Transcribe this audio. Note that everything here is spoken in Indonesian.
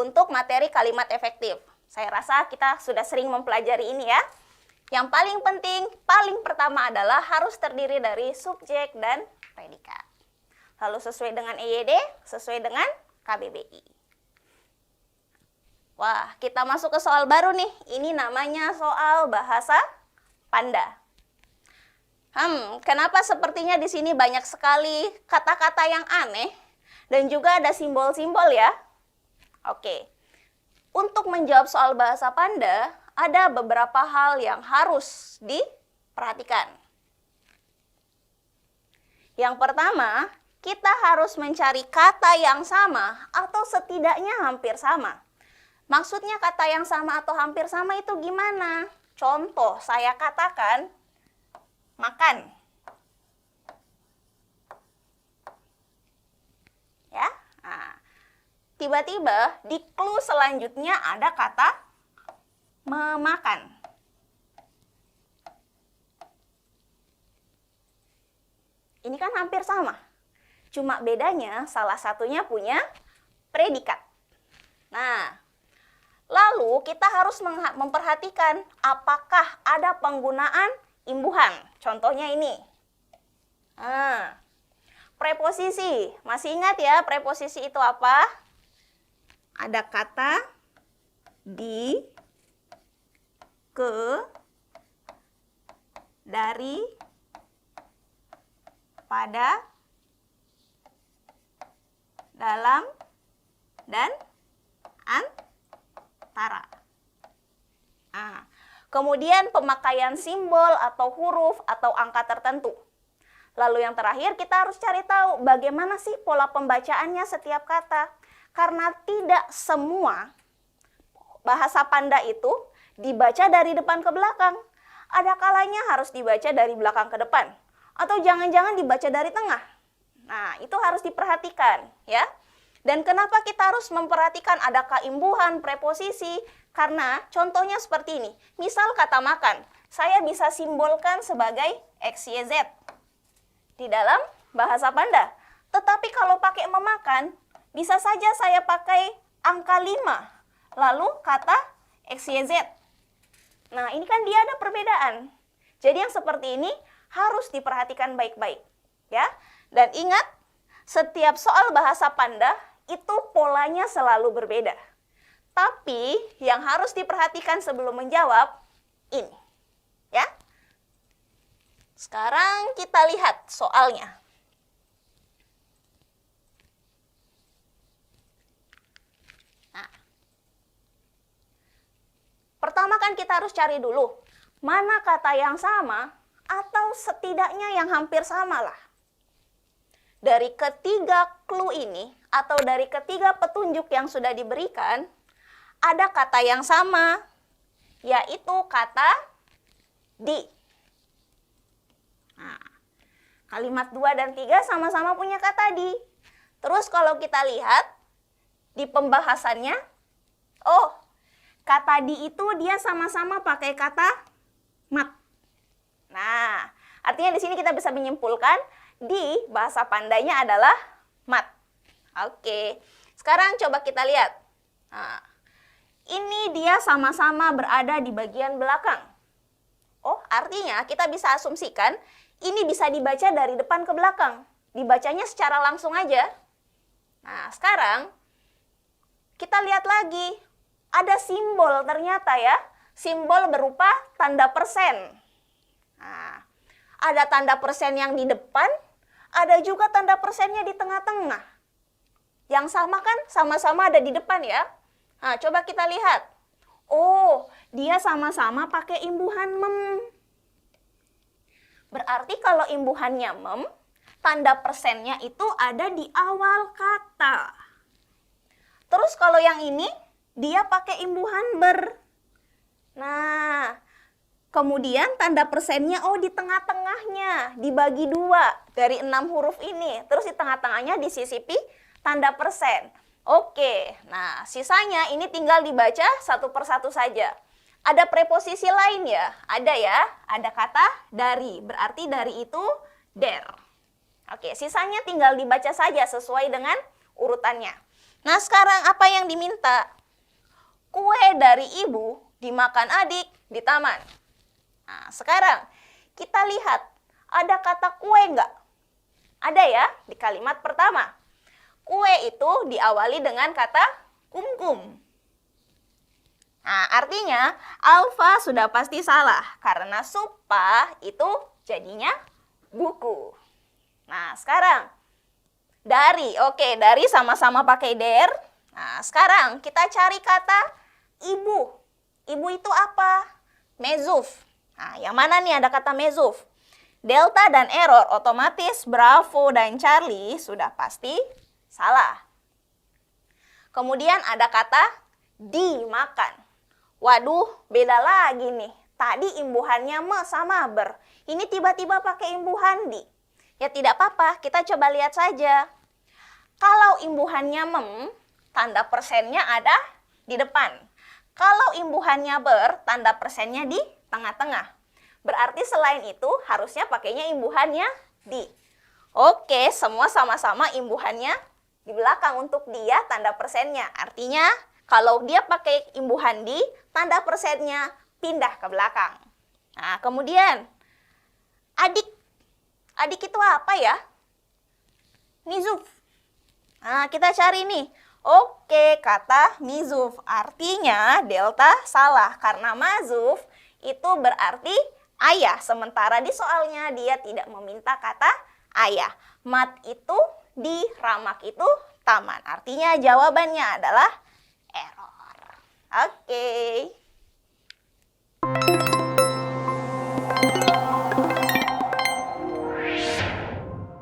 untuk materi kalimat efektif. Saya rasa kita sudah sering mempelajari ini ya. Yang paling penting, paling pertama adalah harus terdiri dari subjek dan predikat. Lalu sesuai dengan EYD, sesuai dengan KBBI. Wah, kita masuk ke soal baru nih. Ini namanya soal bahasa Panda. Kenapa sepertinya di sini banyak sekali kata-kata yang aneh dan juga ada simbol-simbol ya? Oke. Untuk menjawab soal bahasa Panda, ada beberapa hal yang harus diperhatikan. Yang pertama, kita harus mencari kata yang sama atau setidaknya hampir sama. Maksudnya kata yang sama atau hampir sama itu gimana? Contoh, saya katakan makan. Ya. Nah, tiba-tiba di clue selanjutnya ada kata memakan. Ini kan hampir sama. Cuma bedanya salah satunya punya predikat. Nah, lalu kita harus memperhatikan apakah ada penggunaan imbuhan. Contohnya ini. Preposisi. Masih ingat ya preposisi itu apa? Ada kata di, ke, dari, pada, dalam, dan antara. Kemudian pemakaian simbol atau huruf atau angka tertentu. Lalu yang terakhir kita harus cari tahu bagaimana sih pola pembacaannya setiap kata. Karena tidak semua bahasa Panda itu dibaca dari depan ke belakang. Ada kalanya harus dibaca dari belakang ke depan. Atau jangan-jangan dibaca dari tengah. Nah, itu harus diperhatikan ya. Dan kenapa kita harus memperhatikan adakah imbuhan, preposisi? Karena contohnya seperti ini. Misal kata makan, saya bisa simbolkan sebagai XYZ di dalam bahasa Panda. Tetapi kalau pakai memakan, bisa saja saya pakai angka 5, lalu kata XYZ. Nah, ini kan dia ada perbedaan. Jadi yang seperti ini harus diperhatikan baik-baik, ya. Dan ingat, setiap soal bahasa Panda itu polanya selalu berbeda. Tapi yang harus diperhatikan sebelum menjawab ini, ya. Sekarang kita lihat soalnya. Nah, pertama kan kita harus cari dulu mana kata yang sama atau setidaknya yang hampir sama lah. Dari ketiga clue ini atau dari ketiga petunjuk yang sudah diberikan, ada kata yang sama, yaitu kata di. Nah, kalimat 2 dan 3 sama-sama punya kata di. Terus kalau kita lihat di pembahasannya, kata di itu dia sama-sama pakai kata mat. Nah, artinya di sini kita bisa menyimpulkan di bahasa Pandanya adalah mat. Oke, sekarang coba kita lihat. Nah, ini dia sama-sama berada di bagian belakang. Artinya kita bisa asumsikan ini bisa dibaca dari depan ke belakang. Dibacanya secara langsung aja. Nah, sekarang kita lihat lagi. Ada simbol ternyata ya. Simbol berupa tanda persen. Nah, ada tanda persen yang di depan, ada juga tanda persennya di tengah-tengah. Yang sama kan sama-sama ada di depan ya. Nah, coba kita lihat. Dia sama-sama pakai imbuhan mem. Berarti kalau imbuhannya mem, tanda persennya itu ada di awal kata. Terus kalau yang ini, dia pakai imbuhan ber. Nah, kemudian tanda persennya di tengah-tengahnya, dibagi 2 dari 6 huruf ini. Terus di tengah-tengahnya disisipi tanda persen. Oke, nah sisanya ini tinggal dibaca satu persatu saja. Ada preposisi lain ya? Ada ya, ada kata dari, berarti dari itu der. Oke, sisanya tinggal dibaca saja sesuai dengan urutannya. Nah sekarang apa yang diminta? kue dari ibu dimakan adik di taman. Nah, sekarang kita lihat, ada kata kue nggak? Ada ya, di kalimat pertama. Kue itu diawali dengan kata kumkum. Nah, artinya Alfa sudah pasti salah, karena supa itu jadinya buku. Nah, sekarang dari, oke, dari sama-sama pakai der. Nah, sekarang kita cari kata ibu. Ibu itu apa? Mezuf. Nah, yang mana nih ada kata mezuf? Delta dan error, otomatis Bravo dan Charlie sudah pasti salah. Kemudian ada kata dimakan. Waduh, beda lagi nih. Tadi imbuhannya me sama ber. Ini tiba-tiba pakai imbuhan di. Ya tidak apa-apa, kita coba lihat saja. Kalau imbuhannya mem, tanda persennya ada di depan. Kalau imbuhannya ber, tanda persennya di tengah-tengah. Berarti selain itu harusnya pakainya imbuhannya di. Oke, semua sama-sama imbuhannya di belakang untuk dia tanda persennya. Artinya kalau dia pakai imbuhan di, tanda persennya pindah ke belakang. Nah, kemudian adik. Adik itu apa ya? Mizuf. Nah, kita cari nih. Oke, kata mizuf. Artinya delta salah karena mazuf itu berarti ayah. Sementara di soalnya dia tidak meminta kata ayah. Mat itu di, ramak itu taman. Artinya jawabannya adalah error. Oke.